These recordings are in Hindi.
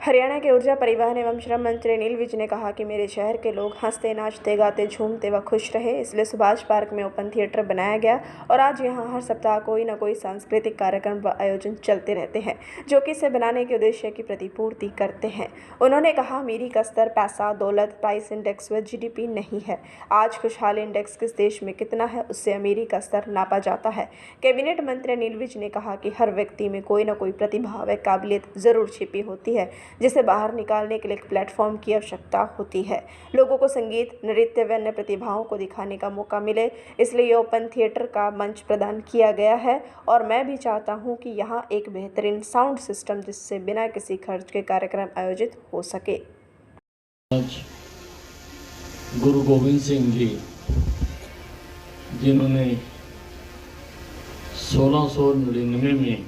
हरियाणा के ऊर्जा, परिवहन एवं श्रम मंत्री अनिल विज ने कहा कि मेरे शहर के लोग हंसते, नाचते, गाते, झूमते व खुश रहे, इसलिए सुभाष पार्क में ओपन थिएटर बनाया गया और आज यहां हर सप्ताह कोई न कोई सांस्कृतिक कार्यक्रम व आयोजन चलते रहते हैं, जो कि इसे बनाने के उद्देश्य की प्रतिपूर्ति करते हैं। उन्होंने कहा, अमीरी का स्तर पैसा, दौलत, प्राइस इंडेक्स व GDP नहीं है। आज खुशहाली इंडेक्स किस देश में कितना है, उससे अमीरी का स्तर नापा जाता है। कैबिनेट मंत्री अनिल विज ने कहा कि हर व्यक्ति में कोई न कोई प्रतिभा व काबिलियत जरूर छिपी होती है, जिसे बाहर निकालने के लिए एक प्लेटफॉर्म की आवश्यकता होती है। लोगों को संगीत, नृत्य व अन्य प्रतिभाओं को दिखाने का मौका मिले, इसलिए ओपन थिएटर का मंच प्रदान किया गया है और मैं भी चाहता हूं कि यहां एक बेहतरीन साउंड सिस्टम जिससे बिना किसी खर्च के कार्यक्रम आयोजित हो सके। आज गुरु गोविंद सिंह जी, जिन्होंने 1699 में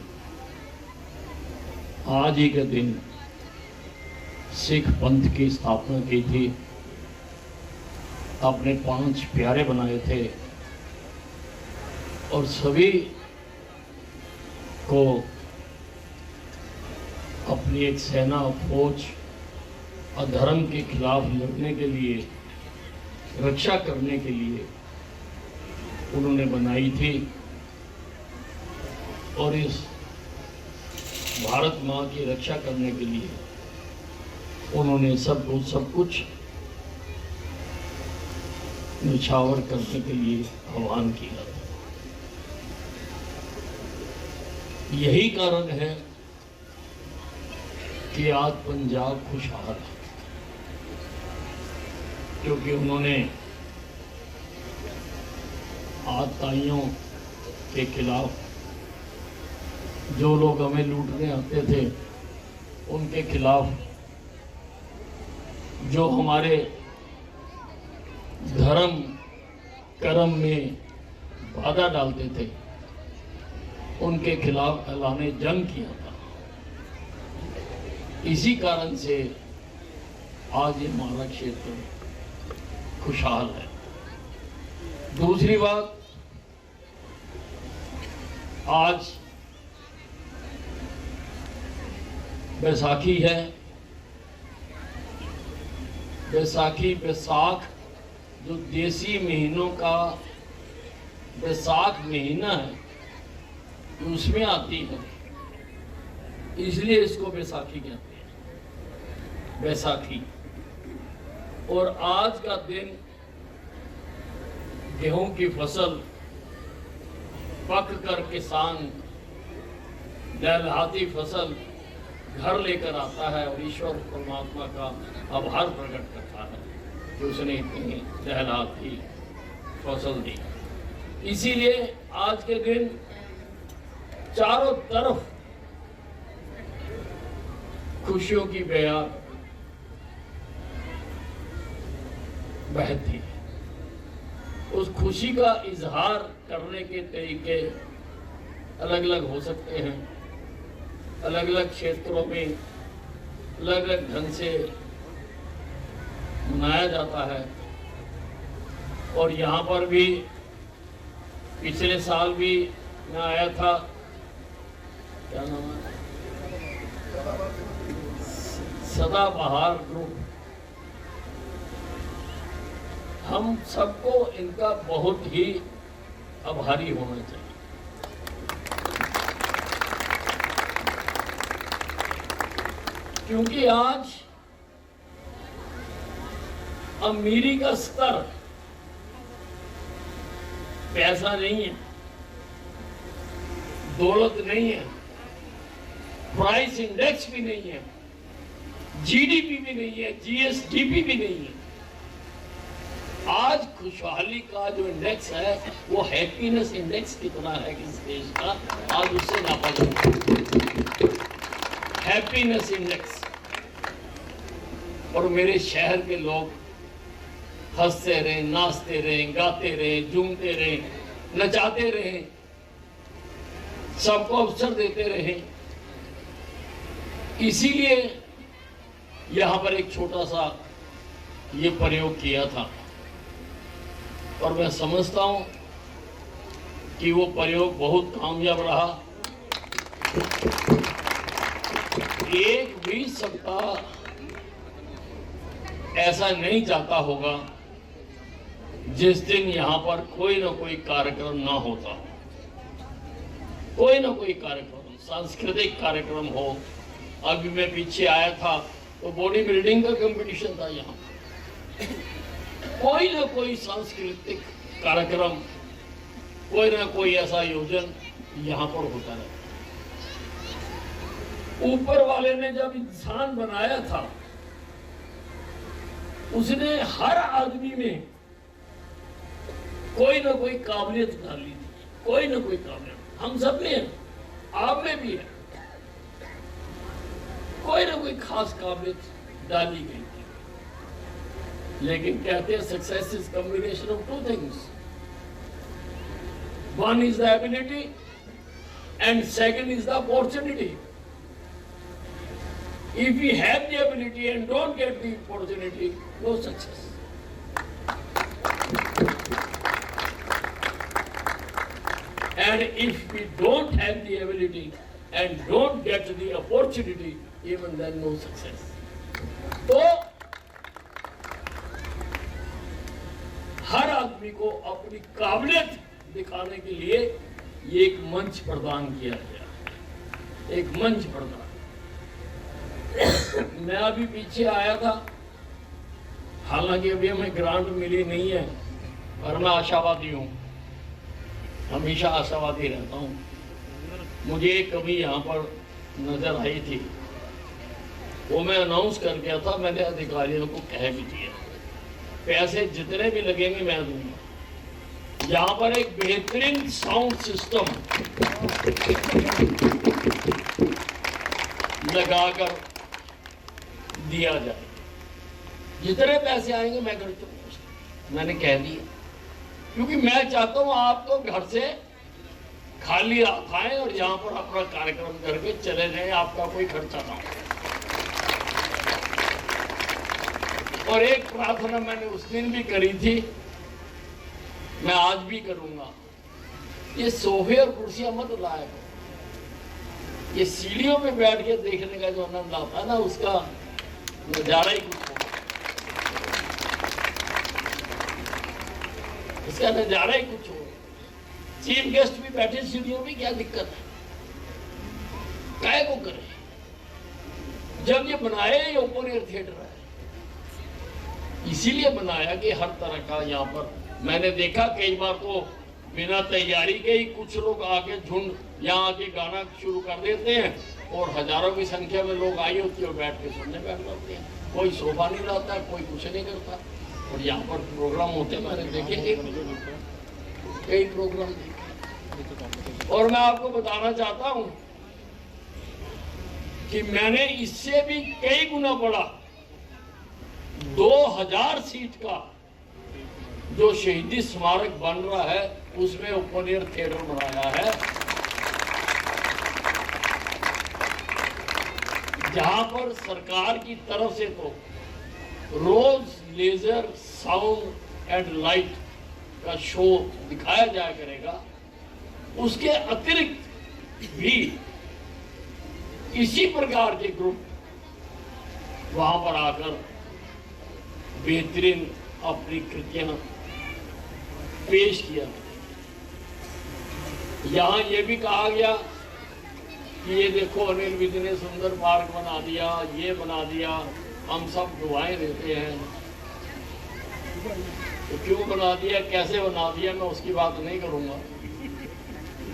आज ही के दिन सिख पंथ की स्थापना की थी, अपने 5 प्यारे बनाए थे और सभी को अपनी एक सेना, फौज, अधर्म के खिलाफ लड़ने के लिए, रक्षा करने के लिए उन्होंने बनाई थी। और इस भारत माँ की रक्षा करने के लिए उन्होंने सब कुछ निछावर करने के लिए आह्वान किया। यही कारण है कि आज पंजाब खुशहाल है, क्योंकि उन्होंने आतताइयों के खिलाफ, जो लोग हमें लूटने आते थे उनके खिलाफ, जो हमारे धर्म कर्म में बाधा डालते थे, उनके खिलाफ ऐलाने जंग किया था। इसी कारण से आज ये हमारा क्षेत्र खुशहाल है। दूसरी बात, आज बैसाखी है। बैसाख जो देसी महीनों का बैसाख महीना है, उसमें आती है, इसलिए इसको बैसाखी कहते हैं, बैसाखी। और आज का दिन गेहूं की फसल पक कर किसान लहलहाती फसल घर लेकर आता है और ईश्वर परमात्मा का आभार प्रकट करता है कि उसने इतनी लहलहाती फसल दी। इसीलिए आज के दिन चारों तरफ खुशियों की बयार बहती है। उस खुशी का इजहार करने के तरीके अलग अलग हो सकते हैं, अलग अलग क्षेत्रों में अलग अलग ढंग से मनाया जाता है। और यहाँ पर भी पिछले साल भी मैं आया था, क्या नाम है, सदाबहार ग्रुप। हम सबको इनका बहुत ही आभारी होना चाहिए, क्योंकि आज अमीरी का स्तर पैसा नहीं है, दौलत नहीं है, प्राइस इंडेक्स भी नहीं है, GDP भी नहीं है, GSDP भी नहीं है। आज खुशहाली का जो इंडेक्स है वो हैप्पीनेस इंडेक्स कितना है किस देश का, आज उससे नापा जाता है, हैप्पीनेस इंडेक्स। और मेरे शहर के लोग हंसते रहे, नाचते रहे, गाते रहे, झूमते रहे, नचाते रहे, सबको अवसर देते रहे। इसीलिए यहाँ पर एक छोटा सा ये प्रयोग किया था और मैं समझता हूँ कि वो प्रयोग बहुत कामयाब रहा। एक भी सप्ताह ऐसा नहीं जाता होगा जिस दिन यहां पर कोई ना कोई कार्यक्रम ना होता हो, कोई ना कोई कार्यक्रम, सांस्कृतिक कार्यक्रम हो। अभी मैं पीछे आया था तो बॉडी बिल्डिंग का कंपटीशन था यहाँ, कोई ना कोई सांस्कृतिक कार्यक्रम, कोई ना कोई ऐसा आयोजन यहाँ पर होता रहता। ऊपर वाले ने जब इंसान बनाया था, उसने हर आदमी में कोई ना कोई काबिलियत डाली थी, कोई ना कोई काबिलियत हम सब में है, आप में भी है, कोई ना कोई खास काबिलियत डाली गई थी। लेकिन कहते हैं success is combination of two things, one is the ability and second is the opportunity. If we have the ability and don't get the opportunity, no success. And if we don't have the ability and don't get the opportunity, even then no success. तो हर आदमी को अपनी काबिलियत दिखाने के लिए ये एक मंच प्रदान किया गया, एक मंच प्रदान। मैं अभी पीछे आया था, हालांकि अभी हमें ग्रांट मिली नहीं है, पर मैं आशावादी हूँ, हमेशा आशावादी रहता हूँ। मुझे एक कभी यहाँ पर नजर आई थी, वो मैं अनाउंस कर गया था, मैंने अधिकारियों को कह भी दिया, पैसे जितने भी लगेंगे मैं दूंगा। यहाँ पर एक बेहतरीन साउंड सिस्टम लगाकर दिया जाए, जितने पैसे आएंगे मैं कर चुका, मैंने कह दिया, क्योंकि मैं चाहता हूं आप तो घर से खाली हाथ आए और यहाँ पर अपना कार्यक्रम करके चले जाएं, आपका कोई खर्चा ना हो। और एक प्रार्थना मैंने उस दिन भी करी थी, मैं आज भी करूंगा, ये सोफे और कुर्सियां मत लाया करो, ये सीढ़ियों पे बैठ के देखने का जो आनंद आता है ना, उसका नजारा ही कुछ हो, उसका नजारा ही कुछ हो। चीफ गेस्ट भी बैठे सीढ़ियों में, क्या दिक्कत है, काय को करे। जब ये बनाया, ये ओपन एयर थिएटर है, इसीलिए बनाया कि हर तरह का यहाँ पर, मैंने देखा कई बार तो बिना तैयारी के ही कुछ लोग आके झुंड यहाँ आके गाना शुरू कर देते हैं और हजारों की संख्या में लोग आई होती है और बैठ के सुनने बैठ जाते हैं। कोई सोफा नहीं लाता, कोई कुछ नहीं करता। और यहाँ पर प्रोग्राम होते मैंने देखे, कई प्रोग्राम देखे। और मैं आपको बताना चाहता हूँ कि मैंने इससे भी कई गुना बड़ा 2000 सीट का जो शहीदी स्मारक बन रहा है, उसमें ओपन एयर थिएटर बनाया है, जहां पर सरकार की तरफ से तो रोज लेजर साउंड एंड लाइट का शो दिखाया जाया करेगा। उसके अतिरिक्त भी इसी प्रकार के ग्रुप वहां पर आकर बेहतरीन अपनी कृतियां पेश किया। यहाँ ये भी कहा गया कि ये देखो अनिल विज ने सुंदर पार्क बना दिया, ये बना दिया, हम सब दुआएं देते हैं। तो क्यों बना दिया, कैसे बना दिया, मैं उसकी बात नहीं करूंगा,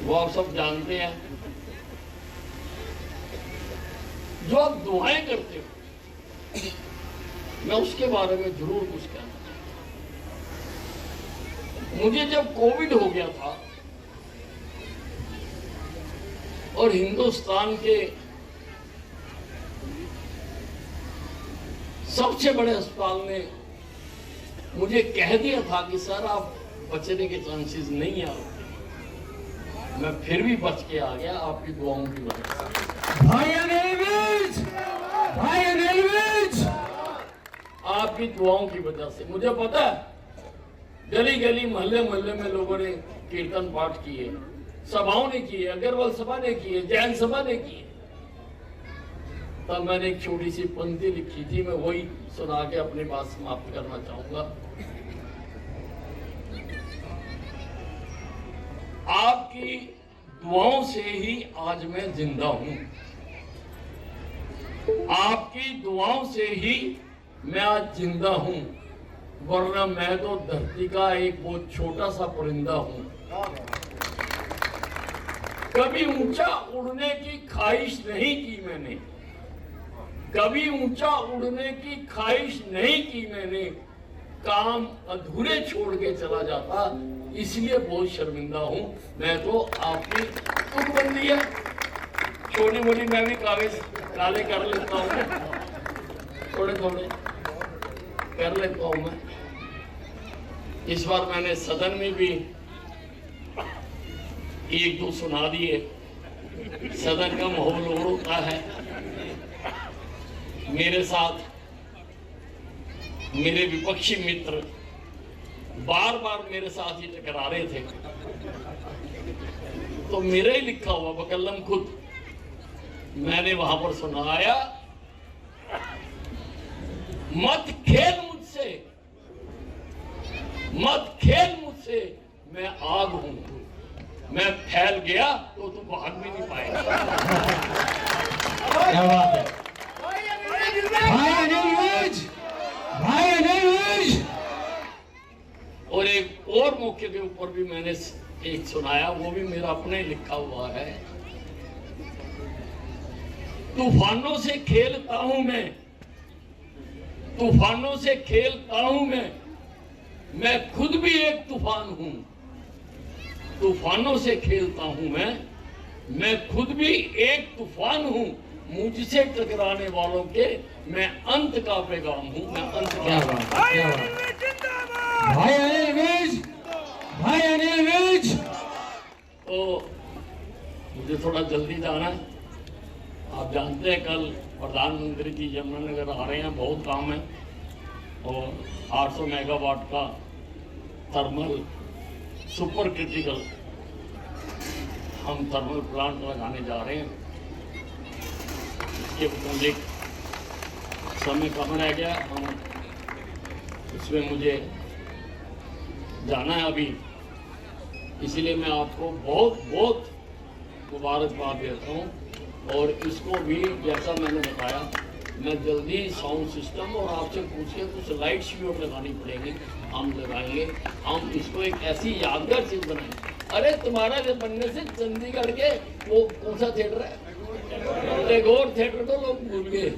वो आप सब जानते हैं। जो आप दुआएं करते हो, मैं उसके बारे में जरूर कुछ कहना। मुझे जब कोविड हो गया था और हिंदुस्तान के सबसे बड़े अस्पताल ने मुझे कह दिया था कि सर आप बचने के चांसेस नहीं आ रहे, मैं फिर भी बच के आ गया आपकी दुआओं की वजह से। भाई अनिल विज, भाई अनिल विज, आपकी दुआओं की वजह से। मुझे पता है गली गली मोहल्ले मोहल्ले में लोगों ने कीर्तन पाठ किए, सभाओं ने किए, अग्रवाल सभा ने किए, जैन सभा ने किए, तब मैंने एक छोटी सी पंक्ति लिखी थी, मैं वही सुना के अपनी बात समाप्त करना चाहूंगा। आपकी दुआओं से ही आज मैं जिंदा हूं, आपकी दुआओं से ही मैं आज जिंदा हूं, वरना मैं तो धरती का एक बहुत छोटा सा परिंदा हूं। कभी ऊंचा उड़ने की ख्वाहिश नहीं की मैंने, कभी ऊंचा उड़ने की ख्वाहिश नहीं की मैंने, काम अधूरे छोड़ के चला जाता, इसलिए बहुत शर्मिंदा हूं। मैं तो आपकी तुकबंदी है, छोटी मोटी मैं भी कागज काले कर लेता हूं, थोड़े थोड़े कर लेता हूं मैं। इस बार मैंने सदन में भी एक दो सुना दिए। सदन का माहौल और होता है। मेरे साथ मेरे विपक्षी मित्र बार बार मेरे साथ ही टकरा रहे थे, तो मेरा ही लिखा हुआ बकलम खुद मैंने वहां पर सुनाया, मत खेल मुझसे, मत खेल मुझसे, मैं आग हूं, मैं फैल गया तो तू भाग भी नहीं पाएगा। क्या बात है भाई अनिल विज, भाई अनिल विज। और एक और मौके के ऊपर भी मैंने एक सुनाया, वो भी मेरा अपने लिखा हुआ है। तूफानों से खेलता हूं मैं, तूफानों से खेलता हूं मैं खुद भी एक तूफान हूं। तूफानों से खेलता हूं मैं खुद भी एक तूफान हूं। मुझसे टकराने वालों के मैं अंत का पैगाम हूं, मैं अंत क्या का। बात है, क्या बात है। भाई अनिल विज, भाई अनिल विज। तो मुझे थोड़ा जल्दी जाना है। आप जानते हैं कल प्रधानमंत्री जी यमुनानगर आ रहे हैं, बहुत काम है। और 800 मेगावाट का थर्मल सुपर क्रिटिकल हम थर्मल प्लांट लगाने जा रहे हैं। इसके मुताबिक समय कम रह गया, हम इसमें मुझे जाना है अभी, इसलिए मैं आपको बहुत बहुत मुबारकबाद देता हूँ। और इसको भी जैसा मैंने बताया, मैं जल्दी साउंड सिस्टम और आपसे पूछ के कुछ लाइट्स भी और लगानी पड़ेंगी, हम लगाएंगे। हम इसको एक ऐसी यादगार चीज बनाएंगे। अरे तुम्हारा जब बनने से चंडीगढ़ के वो कौन सा थिएटर है, टैगोर थिएटर तो लोग भूल गए।